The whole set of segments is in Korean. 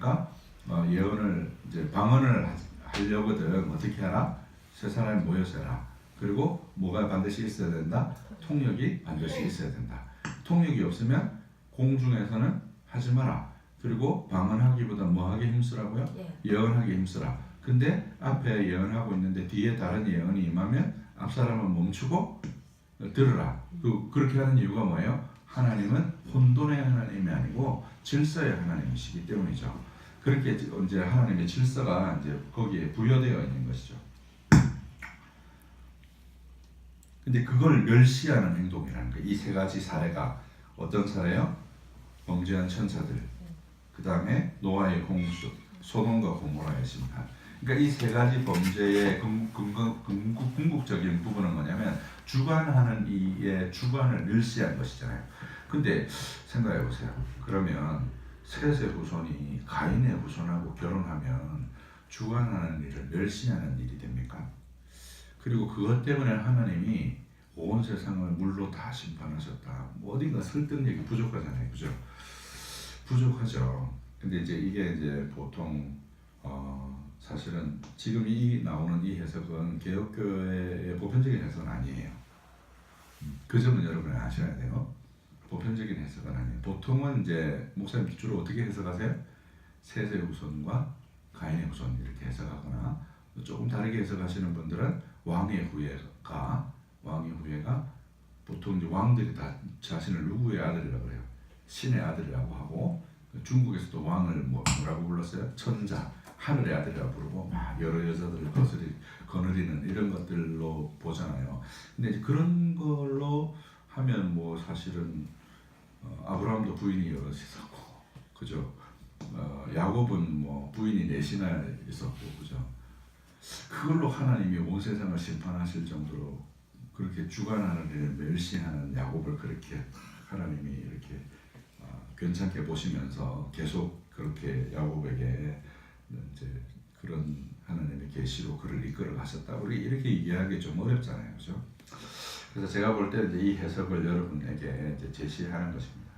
그러니까 예언을 이제 방언을 하려거든 어떻게 하라? 세 사람이 모여서 해라. 그리고 뭐가 반드시 있어야 된다? 통역이 반드시 있어야 된다. 통역이 없으면 공중에서는 하지 마라. 그리고 방언하기보다 뭐 하기 힘쓰라고요? 예언하기 힘쓰라. 근데 앞에 예언하고 있는데 뒤에 다른 예언이 임하면 앞 사람은 멈추고 들으라. 그렇게 하는 이유가 뭐예요? 하나님은 혼돈의 하나님이 아니고 질서의 하나님이시기 때문이죠. 그렇게 이제 하나님의 질서가 이제 거기에 부여되어 있는 것이죠. 근데 그걸 멸시하는 행동이라는 거예요. 이 세 가지 사례가 어떤 사례요? 범죄한 천사들, 그 다음에 노아의 홍수, 소돔과 고모라의 심판. 그러니까 이 세 가지 범죄의 궁극적인 부분은 뭐냐면 주관하는 이의 주관을 멸시한 것이잖아요. 근데 생각해 보세요. 그러면 셋의 후손이 가인의 후손하고 결혼하면 주관하는 일을 멸시하는 일이 됩니까? 그리고 그것 때문에 하나님이 온 세상을 물로 다 심판하셨다. 뭐 어딘가 설득력이 부족하잖아요, 그죠? 부족하죠. 근데 이제 이게 이제 보통 사실은 지금 나오는 이 해석은 개혁교회의 보편적인 해석은 아니에요. 그 점은 여러분이 아셔야 돼요. 보편적인 해석은 아니에요. 보통은 이제 목사님 주로 어떻게 해석하세요? 셋의 후손과 가인의 후손 이렇게 해석하거나 조금 다르게 해석하시는 분들은 왕의 후예가 보통 이제 왕들이 다 자신을 누구의 아들이라고 그래요? 신의 아들이라고 하고 중국에서도 왕을 뭐라고 불렀어요? 천자, 하늘의 아들이라고 부르고 막 여러 여자들을 거느리는 이런 것들로 보잖아요. 근데 이제 그런 걸로 하면 뭐 사실은 아브라함도 부인이 여럿 있었고, 그죠? 야곱은 뭐 부인이 넷이나 있었고, 그죠? 그걸로 하나님이 온 세상을 심판하실 정도로 그렇게 주관하는 일을 멸시하는 야곱을 그렇게 하나님이 이렇게 괜찮게 보시면서 계속 그렇게 야곱에게 이제 그런 하나님의 계시로 그를 이끌어 가셨다. 우리 이렇게 이해하기 좀 어렵잖아요, 그죠? 그래서 제가 볼 때 이 해석을 여러분에게 이제 제시하는 것입니다.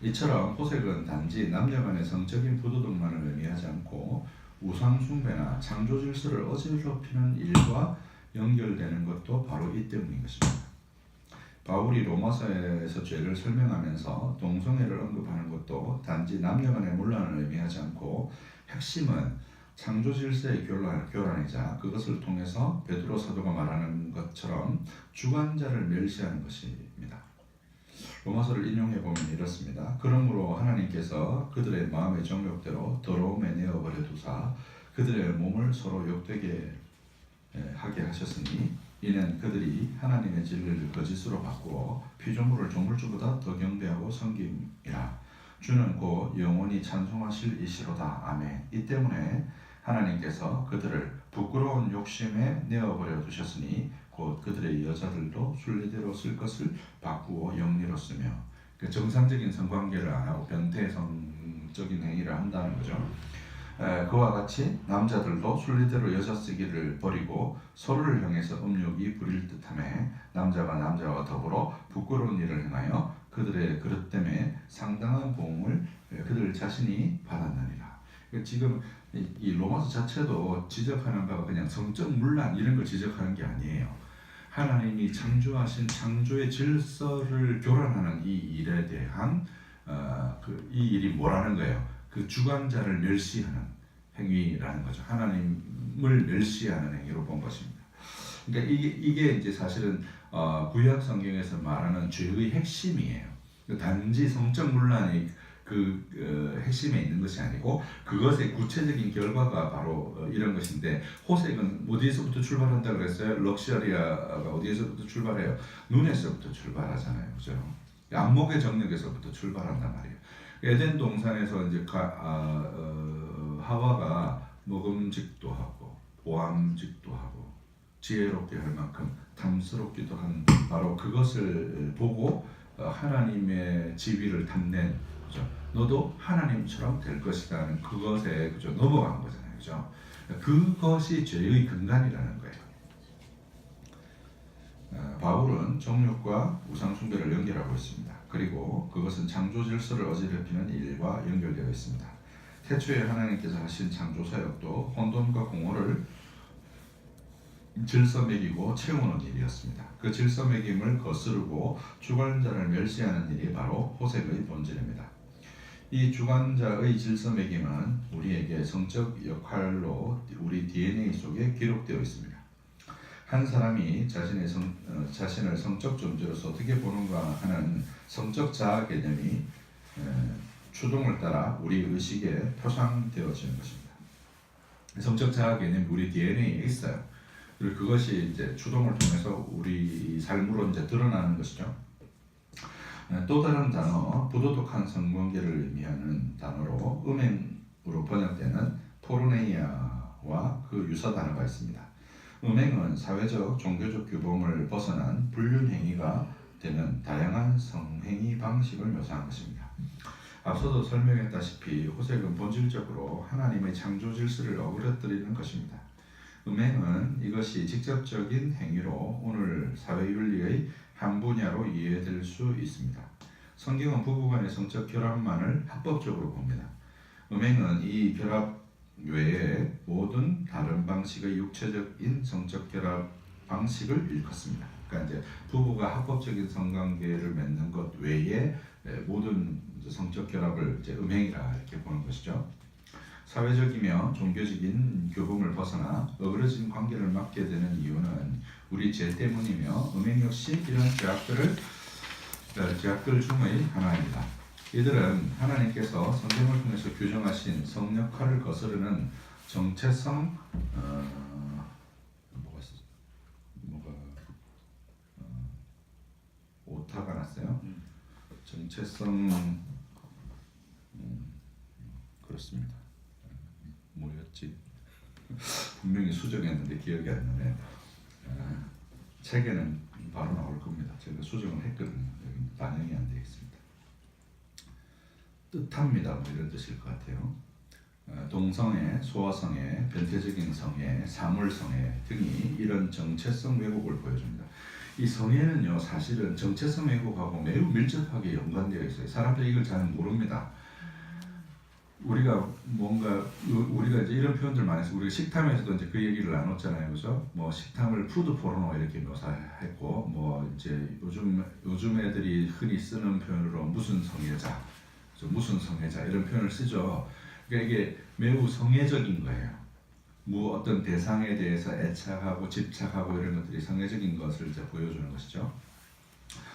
이처럼 호색은 단지 남녀간의 성적인 부도덕만을 의미하지 않고 우상 숭배나 창조 질서를 어지럽히는 일과 연결되는 것도 바로 이 때문인 것입니다. 바울이 로마서에서 죄를 설명하면서 동성애를 언급하는 것도 단지 남녀간의 문란을 의미하지 않고 핵심은 창조 질서의 교란이자 그것을 통해서 베드로 사도가 말하는 것처럼 주관자를 멸시하는 것입니다. 로마서를 인용해 보면 이렇습니다. 그러므로 하나님께서 그들의 마음의 정욕대로 더러움에 내어버려 두사 그들의 몸을 서로 욕되게 하게 하셨으니 이는 그들이 하나님의 진리를 거짓으로 바꾸어 피조물을 조물주보다 더 경배하고 섬김이라. 주는 곧 영원히 찬송하실 이시로다. 아멘. 이 때문에 하나님께서 그들을 부끄러운 욕심에 내어버려 두셨으니 곧 그들의 여자들도 순리대로 쓸 것을 바꾸어 영리로 쓰며, 그 정상적인 성관계를 안 하고 변태성적인 행위를 한다는 거죠. 그와 같이 남자들도 순리대로 여자 쓰기를 버리고 서로를 향해서 음욕이 부릴 듯하며 남자가 남자와 더불어 부끄러운 일을 행하여 그들의 그릇 때문에 상당한 보응을 그들 자신이 받았느니라. 지금 이 로마서 자체도 지적하는 바가 그냥 성적 문란 이런 걸 지적하는 게 아니에요. 하나님이 창조하신 창조의 질서를 교란하는 이 일에 대한 이 일이 뭐라는 거예요? 그 주관자를 멸시하는 행위라는 거죠. 하나님을 멸시하는 행위로 본 것입니다. 그러니까 이게 이제 사실은 구약 성경에서 말하는 죄의 핵심이에요. 단지 성적 문란이 핵심에 있는 것이 아니고 그것의 구체적인 결과가 바로 이런 것인데, 호색은 어디에서부터 출발한다 그랬어요? 럭셔리아가 어디에서부터 출발해요? 눈에서부터 출발하잖아요, 그죠? 안목의 정력에서부터 출발한단 말이에요. 에덴 동산에서 이제 하와가 먹음직도 하고 보암직도 하고 지혜롭게 할 만큼 탐스럽기도 한 바로 그것을 보고 하나님의 지위를 탐낸, 그죠? 너도 하나님처럼 될 것이라는 그것에, 그죠? 넘어간 거잖아요, 그죠? 그것이 죄의 근간이라는 거예요. 바울은 정욕과 우상 숭배를 연결하고 있습니다. 그리고 그것은 창조 질서를 어지럽히는 일과 연결되어 있습니다. 태초에 하나님께서 하신 창조사역도 혼돈과 공허를 질서 매기고 채우는 일이었습니다. 그 질서 매김을 거스르고 주관자를 멸시하는 일이 바로 호색의 본질입니다. 이 주관자의 질서 매김은 우리에게 성적 역할로 우리 DNA 속에 기록되어 있습니다. 한 사람이 자신을 성적 존재로서 어떻게 보는가 하는 성적 자아 개념이 추동을 따라 우리 의식에 표상되어지는 것입니다. 성적 자아 개념이 우리 DNA에 있어요. 그리고 그것이 이제 추동을 통해서 우리 삶으로 이제 드러나는 것이죠. 또 다른 단어, 부도덕한 성관계를 의미하는 단어로 음행으로 번역되는 포르네이아와 그 유사 단어가 있습니다. 음행은 사회적, 종교적 규범을 벗어난 불륜행위가 되는 다양한 성행위 방식을 묘사한 것입니다. 앞서도 설명했다시피 호색은 본질적으로 하나님의 창조 질서를 어그러뜨리는 것입니다. 음행은 이것이 직접적인 행위로 오늘 사회윤리의 한 분야로 이해될 수 있습니다. 성경은 부부간의 성적 결합만을 합법적으로 봅니다. 음행은 이 결합 외에 모든 다른 방식의 육체적인 성적 결합 방식을 일컫습니다. 그러니까 이제 부부가 합법적인 성관계를 맺는 것 외에 모든 성적 결합을 이제 음행이라 이렇게 보는 것이죠. 사회적이며 종교적인 교범을 벗어나 어그러진 관계를 맺게 되는 이유는 우리 죄 때문이며 음행 역시 이런 죄악들 중의 하나입니다. 이들은 하나님께서 성경을 통해서 규정하신 성역할을 거스르는 정체성 오타가 났어요. 정체성 그렇습니다. 뭐였지? 분명히 수정했는데 기억이 안 나네. 책에는 바로 나올 겁니다. 제가 수정을 했거든요. 여기 반영이 안 되어 있습니다. 뜻합니다. 뭐 이런 뜻일 것 같아요. 동성애, 소아성애, 변태적인 성애, 사물성애 등이 이런 정체성 왜곡을 보여줍니다. 이 성애는요, 사실은 정체성 왜곡하고 매우 밀접하게 연관되어 있어요. 사람들이 이걸 잘 모릅니다. 우리가 이제 이런 표현들 많이 해서 우리가 식탐에서도 이제 그 얘기를 나눴잖아요, 그죠? 뭐 식탐을 푸드 포르노 이렇게 묘사했고, 뭐 이제 요즘 애들이 흔히 쓰는 표현으로 무슨 성애자, 무슨 성애자 이런 표현을 쓰죠. 그러니까 이게 매우 성애적인 거예요. 뭐 어떤 대상에 대해서 애착하고 집착하고 이런 것들이 성애적인 것을 이제 보여주는 것이죠.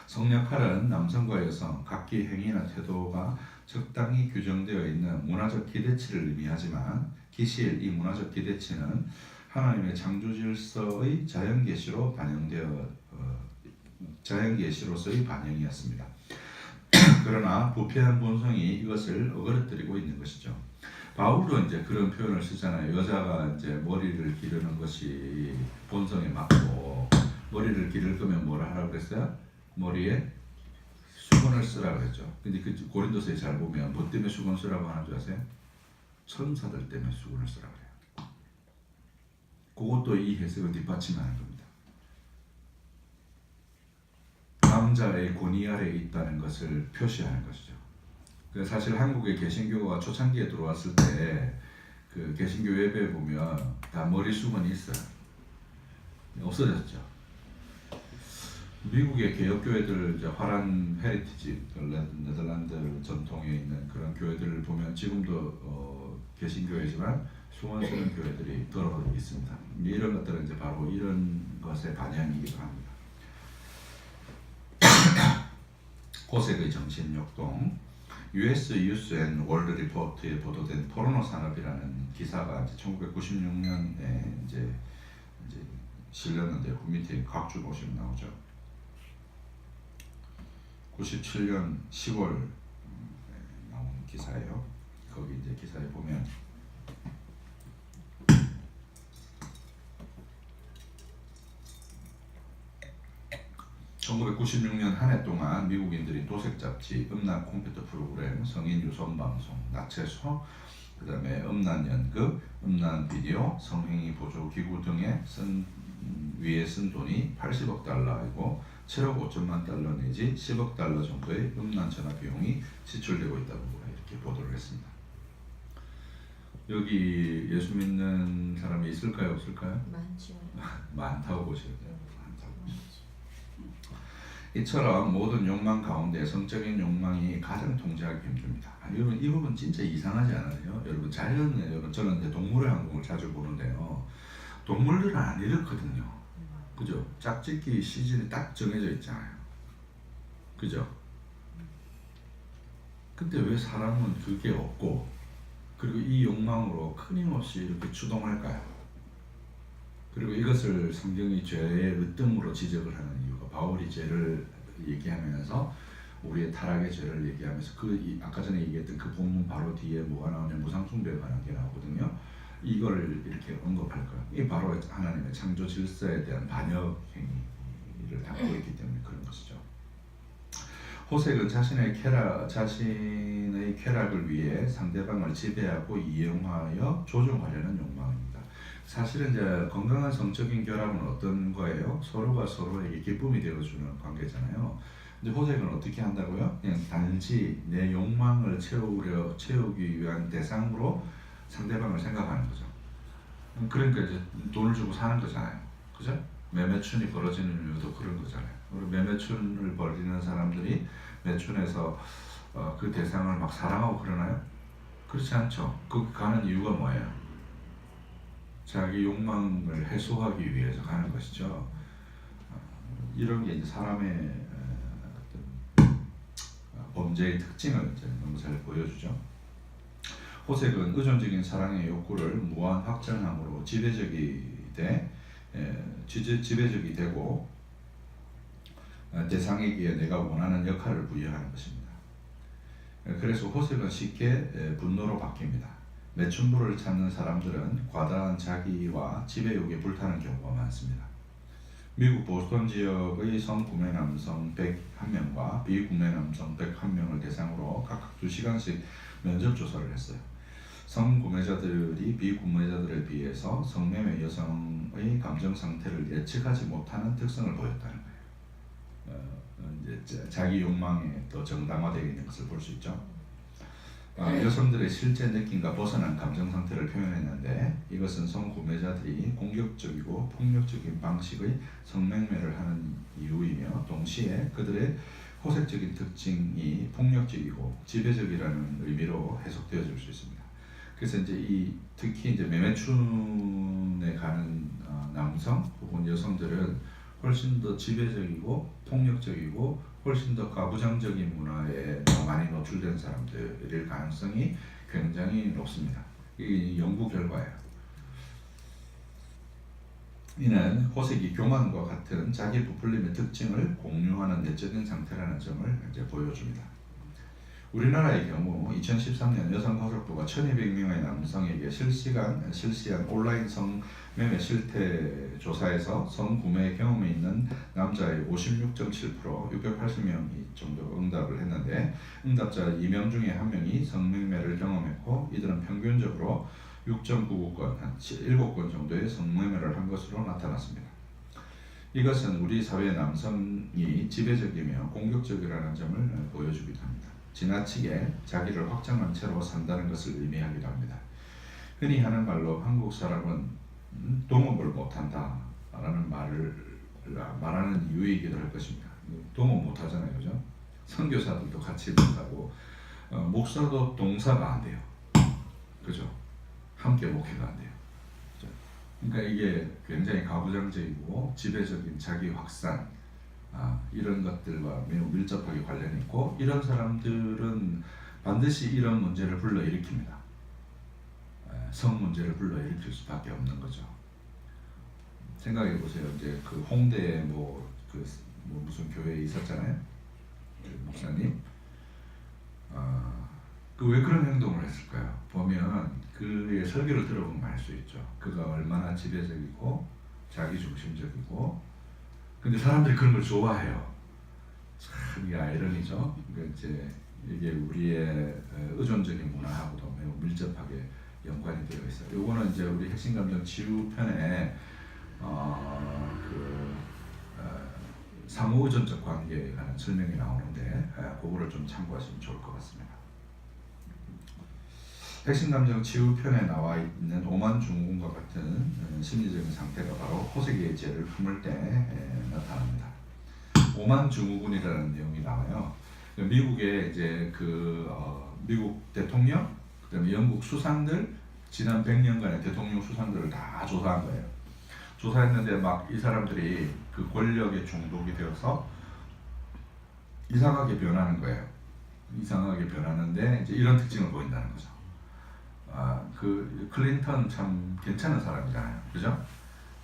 성역할은 남성과 여성 각기 행위나 태도가 적당히 규정되어 있는 문화적 기대치를 의미하지만 기실 이 문화적 기대치는 하나님의 창조 질서의 자연계시로서의 반영이었습니다. 그러나 부패한 본성이 이것을 어그러뜨리고 있는 것이죠. 바울도 이제 그런 표현을 쓰잖아요. 여자가 이제 머리를 기르는 것이 본성에 맞고 머리를 기를 거면 뭐라 하라고 그랬어요? 머리에 수건을 쓰라고 했죠. 근데 그 고린도서에 잘 보면 뭐 때문에 수건 쓰라고 하는 줄 아세요? 천사들 때문에 수건을 쓰라고 해요. 그것도 이 해석을 뒷받침하는 겁니다. 남자의 권위 아래에 있다는 것을 표시하는 것이죠. 사실 한국의 개신교가 초창기에 들어왔을 때 그 개신교 예배에 보면 다 머리 수건이 있어요. 없어졌죠. 미국의 개혁교회들 이제 화란 헤리티지 네덜란드 전통에 있는 그런 교회들을 보면 지금도 개신교회지만 수건 쓰는 교회들이 더러 있습니다. 이런 것들은 이제 바로 이런 것의 반영이기도 합니다. 호색의 정신역동. US News and World Report에 보도된 포르노 산업이라는 기사가 1996년에 이제 실렸는데 그 밑에 각주 보시면 나오죠. 97년 10월 나온 기사예요. 거기 이제 기사에 보면 (1996년) 한 해 동안 미국인들이 도색 잡지, 음란 컴퓨터 프로그램, 성인 유선 방송, 나체서, 그 다음에 음란 연극, 음란 비디오, 성행위 보조 기구 등에 위에 쓴 돈이 80억 달러이고 7억 5천만 달러 내지 10억 달러 정도의 음란 전화 비용이 지출되고 있다고 이렇게 보도를 했습니다. 여기 예수 믿는 사람이 있을까요, 없을까요? 많죠. 많다고 보셔야 돼요. 많다고. 이처럼 모든 욕망 가운데 성적인 욕망이 가장 통제하기 힘듭니다. 여러분 이 부분 진짜 이상하지 않아요? 여러분 자연에 여러분 저는 이제 동물의 항공을 자주 보는데요. 동물들은 안 이렇거든요. 그죠? 짝짓기 시즌이 딱 정해져 있잖아요. 그죠? 근데 왜 사람은 그게 없고 그리고 이 욕망으로 끊임없이 이렇게 추동할까요? 그리고 이것을 성경이 죄의 으뜸으로 지적을 하는 이유가 바울이 죄를 얘기하면서 우리의 타락의 죄를 얘기하면서 아까 전에 얘기했던 그 본문 바로 뒤에 뭐가 나오냐면 무상숭배에 관한 게 나오거든요. 이걸 이렇게 언급할 거예요. 이게 바로 하나님의 창조 질서에 대한 반역 행위를 담고 있기 때문에 그런 것이죠. 호색은 자신의 쾌락을 위해 상대방을 지배하고 이용하여 조종하려는 욕망입니다. 사실은 이제 건강한 성적인 결합은 어떤 거예요? 서로가 서로에게 기쁨이 되어주는 관계잖아요. 근데 호색은 어떻게 한다고요? 그냥 단지 내 욕망을 채우기 위한 대상으로 상대방을 생각하는 거죠. 그러니까 이제 돈을 주고 사는 거잖아요. 그죠? 매매춘이 벌어지는 이유도 그런 거잖아요. 우리 매매춘을 벌이는 사람들이 매춘에서 그 대상을 막 사랑하고 그러나요? 그렇지 않죠. 그 가는 이유가 뭐예요? 자기 욕망을 해소하기 위해서 가는 것이죠. 이런 게 이제 사람의 범죄의 특징을 이제 너무 잘 보여주죠. 호색은 의존적인 사랑의 욕구를 무한 확장함으로 지배적이 되고 대상에게 내가 원하는 역할을 부여하는 것입니다. 그래서 호색은 쉽게 분노로 바뀝니다. 매춘부를 찾는 사람들은 과다한 자기와 지배욕에 불타는 경우가 많습니다. 미국 보스턴 지역의 성구매 남성 101명과 비구매 남성 101명을 대상으로 각각 2시간씩 면접 조사를 했어요. 성구매자들이 비구매자들에 비해서 성매매 여성의 감정 상태를 예측하지 못하는 특성을 보였다는 거예요. 이제 자기 욕망에 또 정당화되어 있는 것을 볼 수 있죠. 여성들의 실제 느낌과 벗어난 감정 상태를 표현했는데 이것은 성구매자들이 공격적이고 폭력적인 방식의 성매매를 하는 이유이며 동시에 그들의 호색적인 특징이 폭력적이고 지배적이라는 의미로 해석되어질 수 있습니다. 그래서 이제 특히 이제 매매춘에 가는 남성 혹은 여성들은 훨씬 더 지배적이고 폭력적이고 훨씬 더 가부장적인 문화에 많이 노출된 사람들일 가능성이 굉장히 높습니다. 이게 연구 결과예요. 이는 호색이 교만과 같은 자기 부풀림의 특징을 공유하는 내적인 상태라는 점을 이제 보여줍니다. 우리나라의 경우 2013년 여성가족부가 1200명의 남성에게 실시한 온라인 성매매 실태 조사에서 성구매 경험이 있는 남자의 56.7% 680명이 정도 응답을 했는데 응답자 2명 중에 1명이 성매매를 경험했고 이들은 평균적으로 6.99건, 한 7건 정도의 성매매를 한 것으로 나타났습니다. 이것은 우리 사회의 남성이 지배적이며 공격적이라는 점을 보여주기도 합니다. 지나치게 자기를 확장한 채로 산다는 것을 의미하기도 합니다. 흔히 하는 말로 한국 사람은 동업을 못한다 라는 말하는 이유이기도 할 것입니다. 동업 못하잖아요. 그죠? 선교사들도 같이 못하고 목사도 동사가 안 돼요. 그죠? 함께 목회가 안 돼요. 그죠? 그러니까 이게 굉장히 가부장적이고 지배적인 자기 확산 이런 것들과 매우 밀접하게 관련이 있고 이런 사람들은 반드시 이런 문제를 불러일으킵니다. 성 문제를 불러일으킬 수밖에 없는 거죠. 생각해 보세요. 이제 그 홍대에 무슨 교회에 있었잖아요. 그 목사님. 그 왜 그런 행동을 했을까요? 보면 그의 설교를 들어보면 알 수 있죠. 그가 얼마나 지배적이고 자기중심적이고 근데 사람들이 그런 걸 좋아해요. 참 이게 아이러니죠. 그러니까 이제 이게 우리의 의존적인 문화하고도 매우 밀접하게 연관이 되어 있어요. 요거는 이제 우리 핵심감정 치유편에 상호 의존적 관계에 관한 설명이 나오는데 그거를 좀 참고하시면 좋을 것 같습니다. 핵심 감정 치유 편에 나와 있는 오만 증후군과 같은 심리적인 상태가 바로 호색의 죄를 품을 때 나타납니다. 오만 증후군이라는 내용이 나와요. 미국의 이제 미국 대통령, 그다음에 영국 수상들, 지난 100년간의 대통령 수상들을 다 조사한 거예요. 조사했는데 막 이 사람들이 그 권력에 중독이 되어서 이상하게 변하는 거예요. 이상하게 변하는데 이제 이런 특징을 보인다는 거죠. 그 클린턴 참 괜찮은 사람이잖아요, 그죠?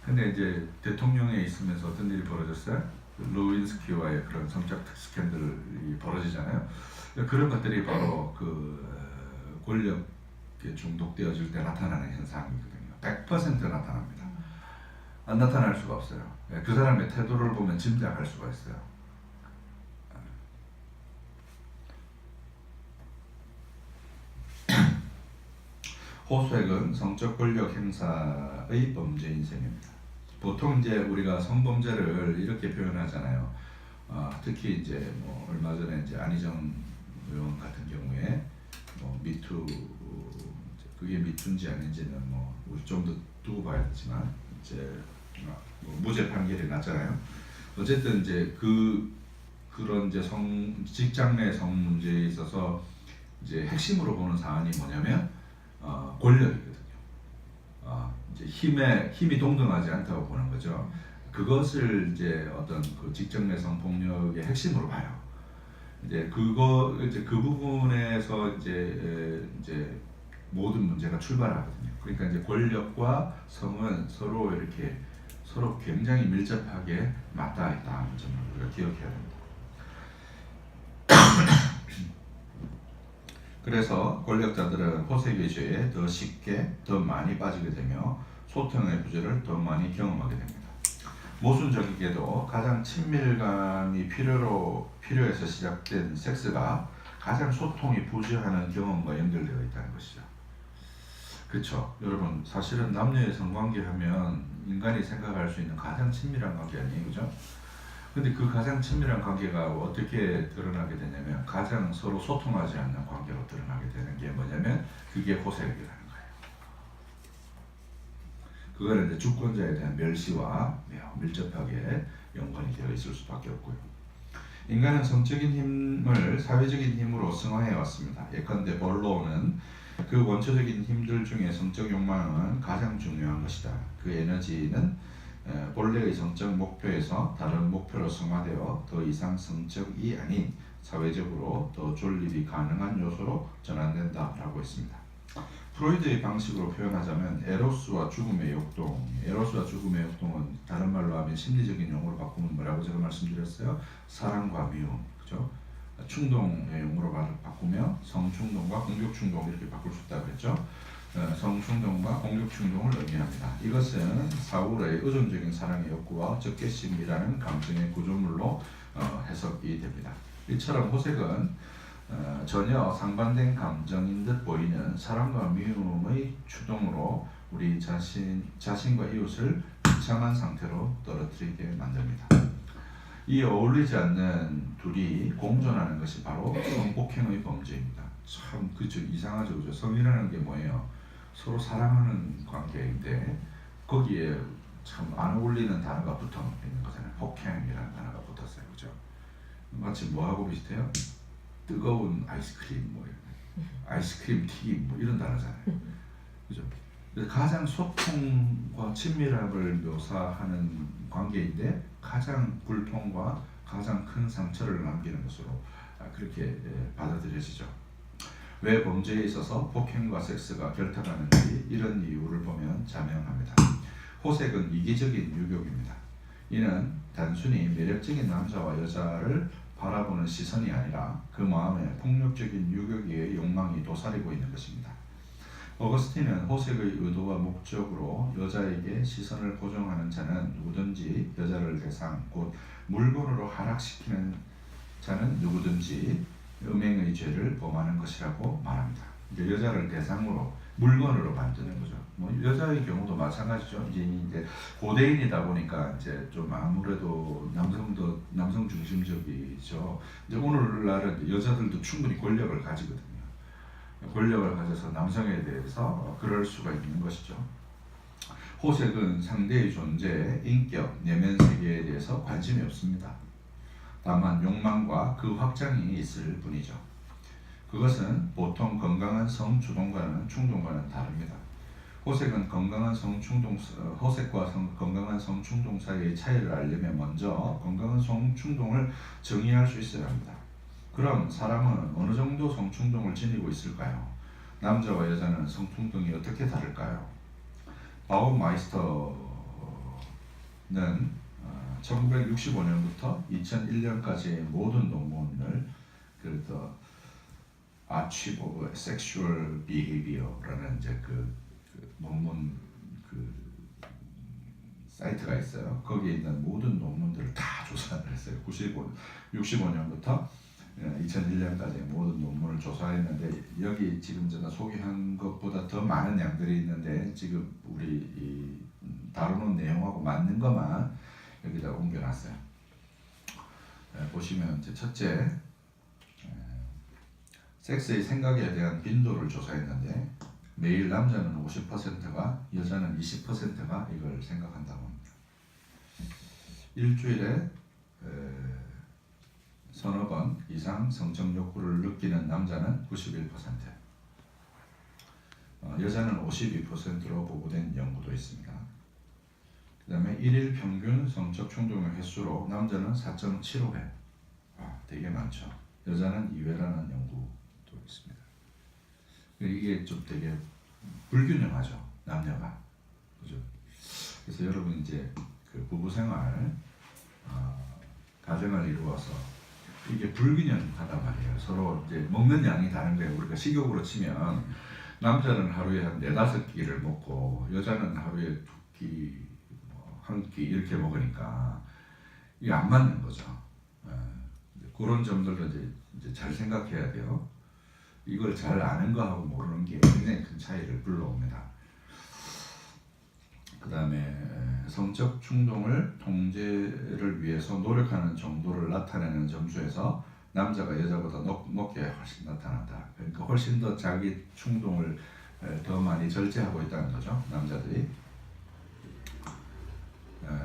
근데 이제 대통령에 있으면서 어떤 일이 벌어졌어요? 루인스키와의 그런 성적 스캔들이 벌어지잖아요. 그런 것들이 바로 그 권력에 중독되어질 때 나타나는 현상이거든요. 100% 나타납니다. 안 나타날 수가 없어요. 그 사람의 태도를 보면 짐작할 수가 있어요. 호색은 성적 권력 행사의 범죄인 셈입니다. 보통 이제 우리가 성범죄를 이렇게 표현하잖아요. 특히 이제 뭐 얼마 전에 이제 안희정 의원 같은 경우에 뭐 미투, 그게 미투인지 아닌지는 뭐 우리 좀 더 두고 봐야 되지만 이제 뭐 무죄 판결이 났잖아요. 어쨌든 이제 그런 이제 직장 내 성 문제에 있어서 이제 핵심으로 보는 사안이 뭐냐면 권력이거든요. 이제 힘이 동등하지 않다고 보는 거죠. 그것을 이제 어떤 그 직장 내 성폭력의 핵심으로 봐요. 이제 그 부분에서 이제 모든 문제가 출발하거든요. 그러니까 이제 권력과 성은 서로 굉장히 밀접하게 맞닿아 있다는 점을 우리가 기억해야 됩니다. 그래서 권력자들은 호색의 죄에 더 쉽게 더 많이 빠지게 되며 소통의 부재를 더 많이 경험하게 됩니다. 모순적이게도 가장 친밀감이 필요해서 시작된 섹스가 가장 소통이 부재하는 경험과 연결되어 있다는 것이죠. 그렇죠. 여러분, 사실은 남녀의 성관계 하면 인간이 생각할 수 있는 가장 친밀한 관계 아니에요, 그죠? 근데 그 가장 친밀한 관계가 어떻게 드러나게 되냐면 가장 서로 소통하지 않는 관계로 드러나게 되는 게 뭐냐면 그게 호색이라는 거예요. 그거는 이제 주권자에 대한 멸시와 밀접하게 연관이 되어 있을 수밖에 없고요. 인간은 성적인 힘을 사회적인 힘으로 승화해 왔습니다. 예컨대 본론은 그 원초적인 힘들 중에 성적 욕망은 가장 중요한 것이다. 그 에너지는 본래의 성적 목표에서 다른 목표로 승화되어 더 이상 성적이 아닌 사회적으로 더 존립이 가능한 요소로 전환된다라고 했습니다. 프로이드의 방식으로 표현하자면 에로스와 죽음의 역동, 에로스와 죽음의 역동은 다른 말로 하면 심리적인 용어로 바꾸면 뭐라고 제가 말씀드렸어요? 사랑과 미움, 그죠? 충동의 용어로 바꾸면 성충동과 공격충동 이렇게 바꿀 수 있다고 했죠. 성충동과 공격충동을 의미합니다. 이것은 사울의 의존적인 사랑의 욕구와 적개심이라는 감정의 구조물로 해석이 됩니다. 이처럼 호색은 전혀 상반된 감정인 듯 보이는 사랑과 미움의 추동으로 우리 자신과 이웃을 비참한 상태로 떨어뜨리게 만듭니다. 이 어울리지 않는 둘이 공존하는 것이 바로 성폭행의 범죄입니다. 참 그죠, 이상하죠, 그죠? 성이라는 게 뭐예요? 서로 사랑하는 관계인데 거기에 참 안 어울리는 단어가 붙어 있는 거잖아요. 폭행이라는 단어가 붙었어요, 그죠? 마치 뭐하고 비슷해요? 뜨거운 아이스크림, 아이스크림 튀김 이런 단어잖아요, 그죠? 가장 소통과 친밀함을 묘사하는 관계인데 가장 불통과 가장 큰 상처를 남기는 것으로 그렇게 받아들여지죠. 왜 범죄에 있어서 폭행과 섹스가 결탁하는지 이런 이유를 보면 자명합니다. 호색은 이기적인 유혹입니다. 이는 단순히 매력적인 남자와 여자를 바라보는 시선이 아니라 그 마음에 폭력적인 유혹의 욕망이 도사리고 있는 것입니다. 어거스틴은 호색의 의도와 목적으로 여자에게 시선을 고정하는 자는 누구든지 여자를 대상, 곧 물건으로 하락시키는 자는 누구든지 음행의 죄를 범하는 것이라고 말합니다. 여자를 대상으로 물건으로 만드는 거죠. 뭐 여자의 경우도 마찬가지죠. 이제 고대인이다 보니까 이제 좀 아무래도 남성 중심적이죠. 이제 오늘날은 여자들도 충분히 권력을 가지거든요. 권력을 가져서 남성에 대해서 그럴 수가 있는 것이죠. 호색은 상대의 존재, 인격, 내면 세계에 대해서 관심이 없습니다. 다만 욕망과 그 확장이 있을 뿐이죠. 그것은 보통 건강한 성주동과는 충동과는 다릅니다. 호색은 호색과 건강한 성충동 사이의 차이를 알려면 먼저 건강한 성충동을 정의할 수 있어야 합니다. 그럼 사람은 어느 정도 성충동을 지니고 있을까요? 남자와 여자는 성충동이 어떻게 다를까요? 바움마이스터는 1965년부터 2001년까지의 모든 논문을 Archive of Sexual Behavior라는 이제 그 논문 사이트가 있어요. 거기에 있는 모든 논문들을 다 조사를 했어요. 65년부터 2001년까지 모든 논문을 조사했는데 여기 지금 제가 소개한 것보다 더 많은 양들이 있는데 지금 우리 다루는 내용하고 맞는 것만 여기다 옮겨놨어요. 보시면 이제 첫째, 섹스의 생각에 대한 빈도를 조사했는데 매일 남자는 50%가 여자는 20%가 이걸 생각한다고 합니다. 일주일에 서너 번 이상 성적 욕구를 느끼는 남자는 91%, 여자는 52%로 보고된 연구도 있습니다. 그 다음에 1일 평균 성적 충동의 횟수로 남자는 4.75회, 되게 많죠. 여자는 2회라는 연구도 있습니다. 이게 좀 되게 불균형하죠, 남녀가. 그죠? 그래서 여러분 이제 그 부부생활, 가정을 이루어서 이게 불균형하단 말이에요. 서로 이제 먹는 양이 다른 거예요. 우리가 식욕으로 치면 남자는 하루에 한 4-5끼를 먹고 여자는 하루에 2끼, 1끼 이렇게 먹으니까 이게 안 맞는 거죠. 그런 점들도 이제 잘 생각해야 돼요. 이걸 잘 아는 거하고 모르는 게 굉장히 큰 차이를 불러옵니다. 그 다음에 성적 충동을 통제를 위해서 노력하는 정도를 나타내는 점수에서 남자가 여자보다 높게 훨씬 나타난다. 그러니까 훨씬 더 자기 충동을 더 많이 절제하고 있다는 거죠, 남자들이.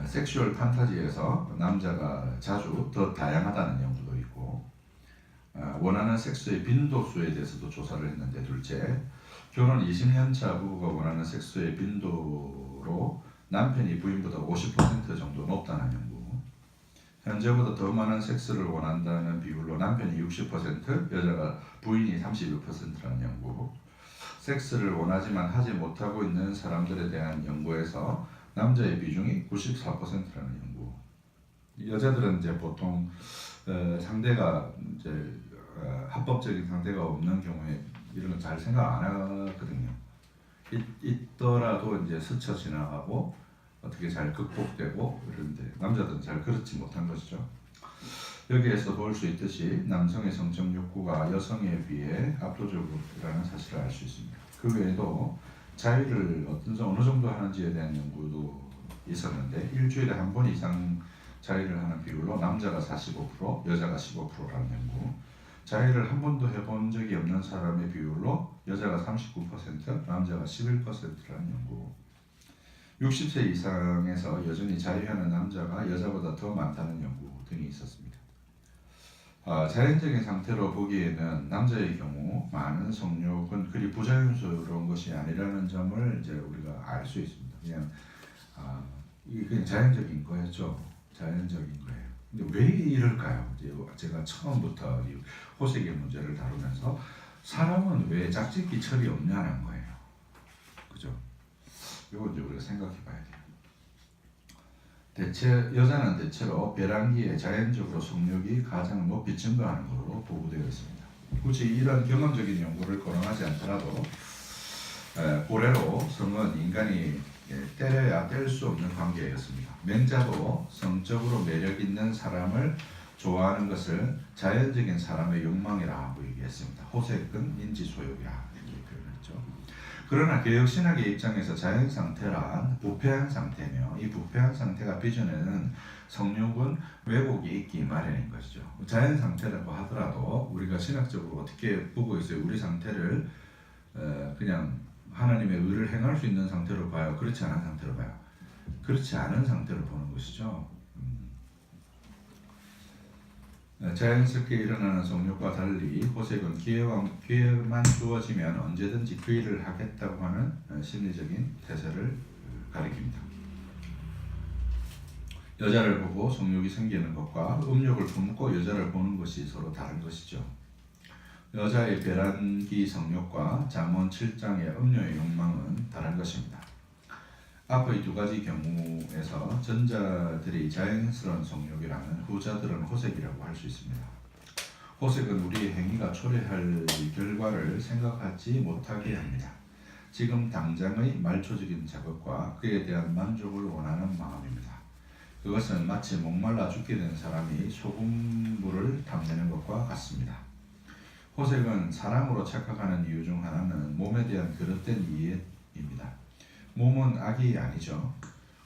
섹슈얼 판타지에서 남자가 자주 더 다양하다는 연구도 있고, 원하는 섹스의 빈도수에 대해서도 조사를 했는데, 둘째, 결혼 20년차 부부가 원하는 섹스의 빈도로 남편이 부인보다 50% 정도 높다는 연구, 현재보다 더 많은 섹스를 원한다는 비율로 남편이 60%, 여자가 부인이 31%라는 연구, 섹스를 원하지만 하지 못하고 있는 사람들에 대한 연구에서 남자의 비중이 94%라는 연구. 여자들은 이제 보통 상대가 이제 합법적인 상대가 없는 경우에 이런 건 잘 생각 안 하거든요. 있더라도 이제 스쳐 지나가고 어떻게 잘 극복되고 이런데 남자들은 잘 그렇지 못한 것이죠. 여기에서 볼 수 있듯이 남성의 성적 욕구가 여성에 비해 압도적이라는 사실을 알 수 있습니다. 그 외에도 자위를 어느 정도 하는지에 대한 연구도 있었는데 일주일에 한 번 이상 자위를 하는 비율로 남자가 45%, 여자가 15%라는 연구, 자위를 한 번도 해본 적이 없는 사람의 비율로 여자가 39%, 남자가 11%라는 연구, 60세 이상에서 여전히 자위하는 남자가 여자보다 더 많다는 연구 등이 있었습니다. 자연적인 상태로 보기에는 남자의 경우 많은 성욕은 그리 부자연스러운 것이 아니라는 점을 이제 우리가 알 수 있습니다. 이게 그냥 자연적인 거였죠. 자연적인 거예요. 근데 왜 이럴까요? 제가 처음부터 이 호색의 문제를 다루면서 사람은 왜 짝짓기 철이 없냐는 거예요. 그죠? 이거 이제 우리가 생각해 봐야 돼요. 여자는 대체로 배란기에 자연적으로 성욕이 가장 높이 증가하는 것으로 보고되어 있습니다. 굳이 이런 경험적인 연구를 거론하지 않더라도 고래로 성은 인간이 때려야 뗄 수 없는 관계였습니다. 맹자도 성적으로 매력 있는 사람을 좋아하는 것을 자연적인 사람의 욕망이라고 얘기했습니다. 호색은 인지소욕이라 이렇게 표현했죠. 그러나 개혁신학의 입장에서 자연상태란 부패한 상태며 이 부패한 상태가 빚어내는 성욕은 왜곡이 있기 마련인 것이죠. 자연상태라고 하더라도 우리가 신학적으로 어떻게 보고 있어요? 우리 상태를 그냥 하나님의 의를 행할 수 있는 상태로 봐요? 그렇지 않은 상태로 봐요? 그렇지 않은 상태로 보는 것이죠. 자연스럽게 일어나는 성욕과 달리 호색은 기회만 주어지면 언제든지 그 일을 하겠다고 하는 심리적인 태세를 가리킵니다. 여자를 보고 성욕이 생기는 것과 음욕을 품고 여자를 보는 것이 서로 다른 것이죠. 여자의 배란기 성욕과 잠언 7장의 음녀의 욕망은 다른 것입니다. 앞의 두 가지 경우에서 전자들이 자연스러운 성욕이라면 후자들은 호색이라고 할 수 있습니다. 호색은 우리의 행위가 초래할 결과를 생각하지 못하게 합니다. 지금 당장의 말초적인 자극과 그에 대한 만족을 원하는 마음입니다. 그것은 마치 목말라 죽게 된 사람이 소금물을 탐내는 것과 같습니다. 호색은 사람으로 착각하는 이유 중 하나는 몸에 대한 그릇된 이해입니다. 몸은 악이 아니죠.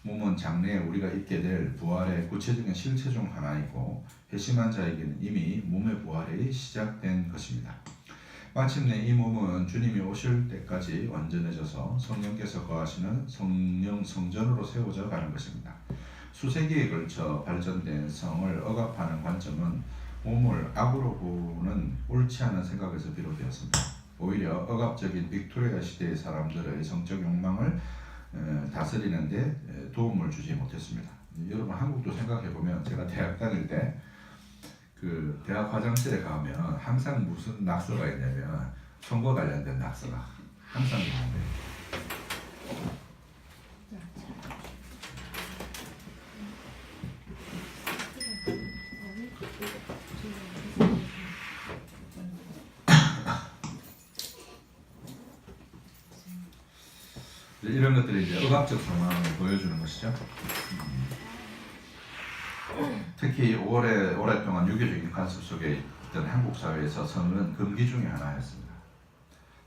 몸은 장래에 우리가 입게 될 부활의 구체적인 실체 중 하나이고 회심한 자에게는 이미 몸의 부활이 시작된 것입니다. 마침내 이 몸은 주님이 오실 때까지 완전해져서 성령께서 거하시는 성령 성전으로 세워져 가는 것입니다. 수세기에 걸쳐 발전된 성을 억압하는 관점은 몸을 악으로 보는 옳지 않은 생각에서 비롯되었습니다. 오히려 억압적인 빅토리아 시대의 사람들의 성적 욕망을 다스리는데 도움을 주지 못했습니다. 여러분 한국도 생각해보면 제가 대학 다닐 때 그 대학 화장실에 가면 항상 무슨 낙서가 있냐면 선거 관련된 낙서가 항상 있는데 이런 것들이 이제 억압적 상황을 보여주는 것이죠. 특히 오랫동안 유교적인 관습 속에 있던 한국 사회에서 성은 금기 중의 하나였습니다.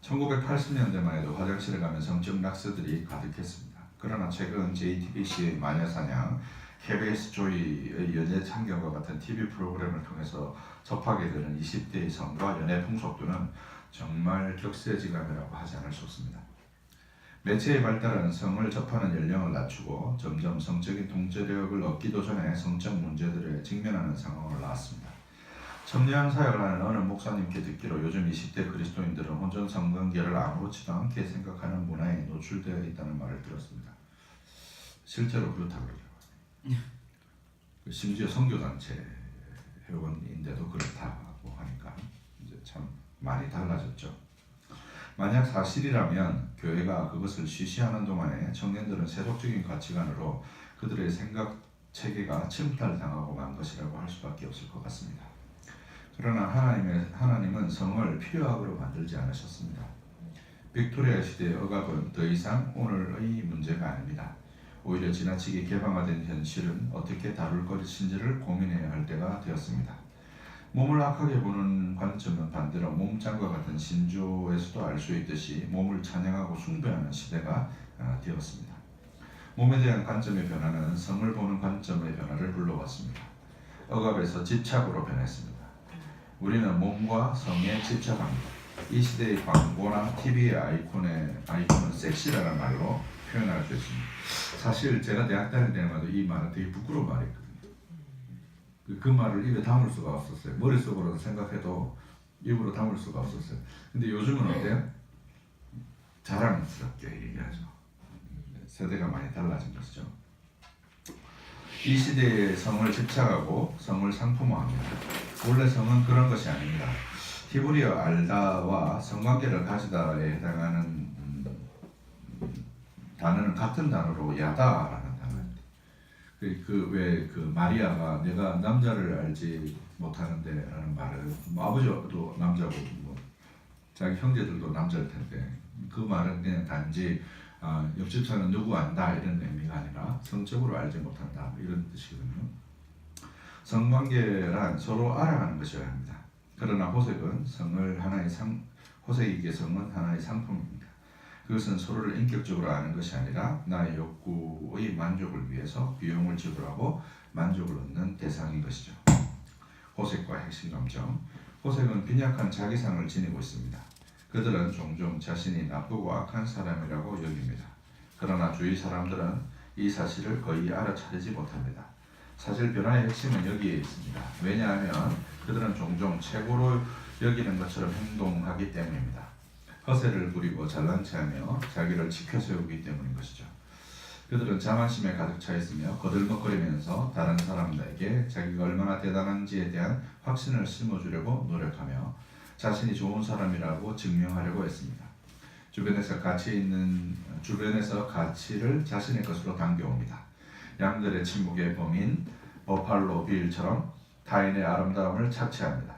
1980년대만 해도 화장실에 가면 성적 낙서들이 가득했습니다. 그러나 최근 JTBC의 마녀사냥, KBS 조이의 연예 참견과 같은 TV 프로그램을 통해서 접하게 되는 20대의 성과 연애 풍속도는 정말 격세지감이라고 하지 않을 수 없습니다. 매체의 발달은 성을 접하는 연령을 낮추고 점점 성적인 통제력을 얻기도 전에 성적 문제들에 직면하는 상황을 낳았습니다. 첨예한 사역을 하는 어느 목사님께 듣기로 요즘 20대 그리스도인들은 혼전 성관계를 아무렇지도 않게 생각하는 문화에 노출되어 있다는 말을 들었습니다. 실제로 그렇다고 그러더라고요. 심지어 선교단체 회원인데도 그렇다고 하니까 이제 참 많이 달라졌죠. 만약 사실이라면 교회가 그것을 쉬쉬하는 동안에 청년들은 세속적인 가치관으로 그들의 생각 체계가 침탈당하고 만 것이라고 할 수밖에 없을 것 같습니다. 그러나 하나님은 성을 필요악으로 만들지 않으셨습니다. 빅토리아 시대의 억압은 더 이상 오늘의 문제가 아닙니다. 오히려 지나치게 개방화된 현실은 어떻게 다룰 것인지를 고민해야 할 때가 되었습니다. 몸을 악하게 보는 관점은 반대로 몸짱과 같은 신조에서도 알 수 있듯이 몸을 찬양하고 숭배하는 시대가 되었습니다. 몸에 대한 관점의 변화는 성을 보는 관점의 변화를 불러왔습니다. 억압에서 집착으로 변했습니다. 우리는 몸과 성에 집착합니다. 이 시대의 광고나 TV의 아이콘은 섹시라는 말로 표현할 수 있습니다. 사실 제가 대학 다닐 때마다 이 말은 되게 부끄러운 말이거든요. 그 말을 입에 담을 수가 없었어요. 머릿속으로는 생각해도 입으로 담을 수가 없었어요. 근데 요즘은 어때요? 자랑스럽게 얘기하죠. 세대가 많이 달라진 것이죠. 이 시대의 성을 집착하고 성을 상품화합니다. 원래 성은 그런 것이 아닙니다. 히브리어 알다와 성관계를 가지다에 해당하는 단어는 같은 단어로 야다라는 단어입니다. 그 마리아가 내가 남자를 알지 못하는데라는 말을 아버지도 남자고 뭐 자기 형제들도 남자일 텐데 그 말은 그냥 단지 옆집 사는 누구 안다 이런 의미가 아니라 성적으로 알지 못한다 이런 뜻이거든요. 성관계란 서로 알아가는 것이어야 합니다. 그러나 호색은 호색에게 성은 하나의 상품입니다. 그것은 서로를 인격적으로 아는 것이 아니라 나의 욕구의 만족을 위해서 비용을 지불하고 만족을 얻는 대상인 것이죠. 호색과 핵심 감정. 호색은 빈약한 자기상을 지니고 있습니다. 그들은 종종 자신이 나쁘고 악한 사람이라고 여깁니다. 그러나 주위 사람들은 이 사실을 거의 알아차리지 못합니다. 사실 변화의 핵심은 여기에 있습니다. 왜냐하면 그들은 종종 최고로 여기는 것처럼 행동하기 때문입니다. 허세를 부리고 잘난 체하며 자기를 치켜 세우기 때문인 것이죠. 그들은 자만심에 가득 차 있으며 거들먹거리면서 다른 사람들에게 자기가 얼마나 대단한지에 대한 확신을 심어주려고 노력하며 자신이 좋은 사람이라고 증명하려고 했습니다. 주변에서 가치를 자신의 것으로 당겨옵니다. 양들의 침묵의 범인 버팔로 빌처럼 타인의 아름다움을 착취합니다.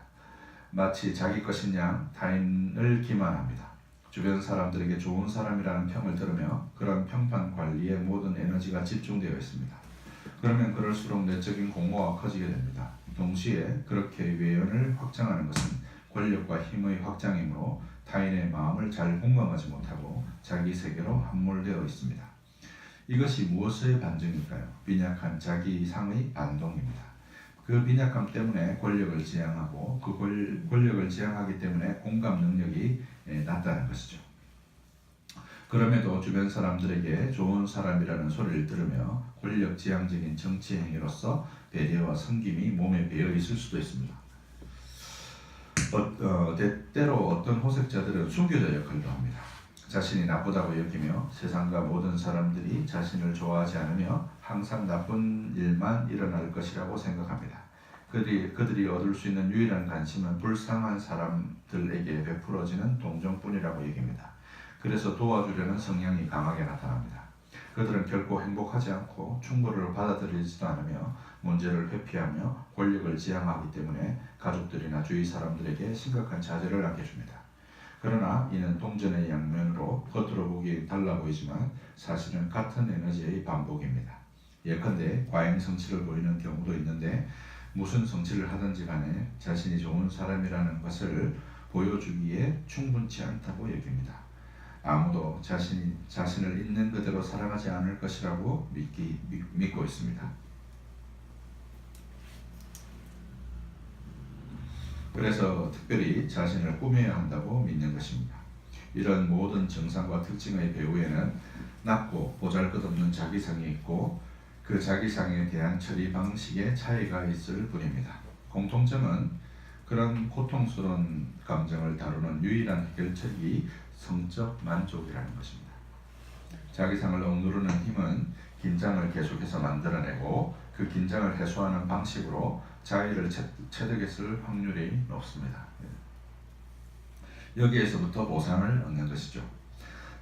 마치 자기 것인 양 타인을 기만합니다. 주변 사람들에게 좋은 사람이라는 평을 들으며 그런 평판 관리에 모든 에너지가 집중되어 있습니다. 그러면 그럴수록 내적인 공허가 커지게 됩니다. 동시에 그렇게 외연을 확장하는 것은 권력과 힘의 확장이므로 타인의 마음을 잘 공감하지 못하고 자기 세계로 함몰되어 있습니다. 이것이 무엇의 반증일까요? 빈약한 자기상의 반동입니다. 그 빈약함 때문에 권력을 지향하고 그 권력을 지향하기 때문에 공감 능력이 낮다는 것이죠. 그럼에도 주변 사람들에게 좋은 사람이라는 소리를 들으며 권력 지향적인 정치 행위로서 배려와 섬김이 몸에 배어 있을 수도 있습니다. 때때로 어떤 호색자들은 순교자 역할도 합니다. 자신이 나쁘다고 여기며 세상과 모든 사람들이 자신을 좋아하지 않으며 항상 나쁜 일만 일어날 것이라고 생각합니다. 그들이 얻을 수 있는 유일한 관심은 불쌍한 사람들에게 베풀어지는 동정뿐이라고 여깁니다. 그래서 도와주려는 성향이 강하게 나타납니다. 그들은 결코 행복하지 않고 충고를 받아들이지도 않으며 문제를 회피하며 권력을 지향하기 때문에 가족들이나 주위 사람들에게 심각한 자제를 남겨줍니다. 그러나 이는 동전의 양면으로 겉으로 보기엔 달라 보이지만 사실은 같은 에너지의 반복입니다. 예컨대 과잉 성취를 보이는 경우도 있는데 무슨 성취를 하든지 간에 자신이 좋은 사람이라는 것을 보여주기에 충분치 않다고 여깁니다. 아무도 자신을 있는 그대로 사랑하지 않을 것이라고 믿고 있습니다. 그래서 특별히 자신을 꾸며야 한다고 믿는 것입니다. 이런 모든 증상과 특징의 배후에는 낮고 보잘것없는 자기상이 있고 그 자기상에 대한 처리 방식의 차이가 있을 뿐입니다. 공통점은 그런 고통스러운 감정을 다루는 유일한 해결책이 성적 만족이라는 것입니다. 자기상을 억누르는 힘은 긴장을 계속해서 만들어내고 그 긴장을 해소하는 방식으로 자의를 체득했을 확률이 높습니다. 여기에서부터 보상을 얻는 것이죠.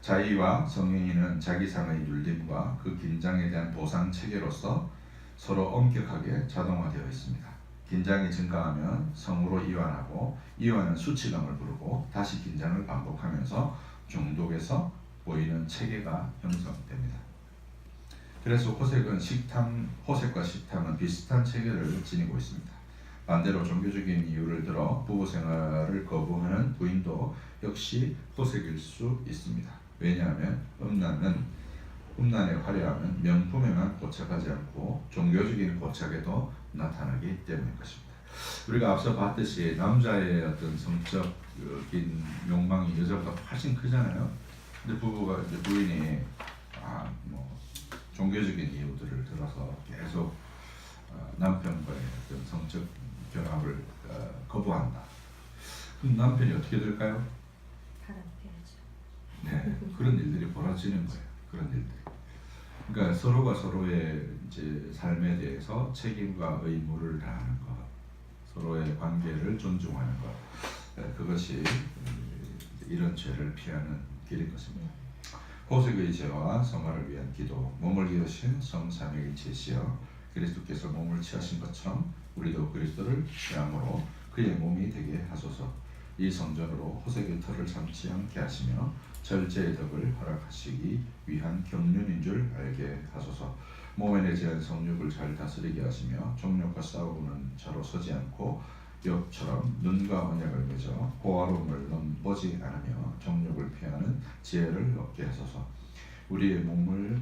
자의와 성행위는 자기상의 눌림과 그 긴장에 대한 보상 체계로서 서로 엄격하게 자동화되어 있습니다. 긴장이 증가하면 성으로 이완하고 이완은 수치감을 부르고 다시 긴장을 반복하면서 중독에서 보이는 체계가 형성됩니다. 그래서 호색과 식탐은 비슷한 체계를 지니고 있습니다. 반대로 종교적인 이유를 들어 부부생활을 거부하는 부인도 역시 호색일 수 있습니다. 왜냐하면 음란의 화려함은 명품에만 고착하지 않고 종교적인 고착에도 나타나기 때문인 것입니다. 우리가 앞서 봤듯이 남자의 어떤 성적인 욕망이 여자보다 훨씬 크잖아요. 근데 부인이 종교적인 이유들을 들어서 계속 남편과의 어떤 성적 결합을 거부한다. 그럼 남편이 어떻게 될까요? 바람펴야죠. 네, 그런 일들이 벌어지는 거예요. 그런 일들이. 그러니까 서로가 서로의 이제 삶에 대해서 책임과 의무를 다하는 것, 서로의 관계를 존중하는 것, 그것이 이런 죄를 피하는 길인 것입니다. 호색의 죄와 성화를 위한 기도, 몸을 이으신 성삼위일체시여 그리스도께서 몸을 취하신 것처럼 우리도 그리스도를 취함으로 그의 몸이 되게 하소서. 이 성전으로 호색의 털을 삼지 않게 하시며 절제의 덕을 허락하시기 위한 경륜인 줄 알게 하소서. 몸에 내재한 성욕을 잘 다스리게 하시며 정욕과 싸우는 자로 서지 않고 욥처럼 눈과 언약을 맺어 호화로움을 넘보지 않으며 정욕을 피하는 지혜를 얻게 하소서. 우리 몸을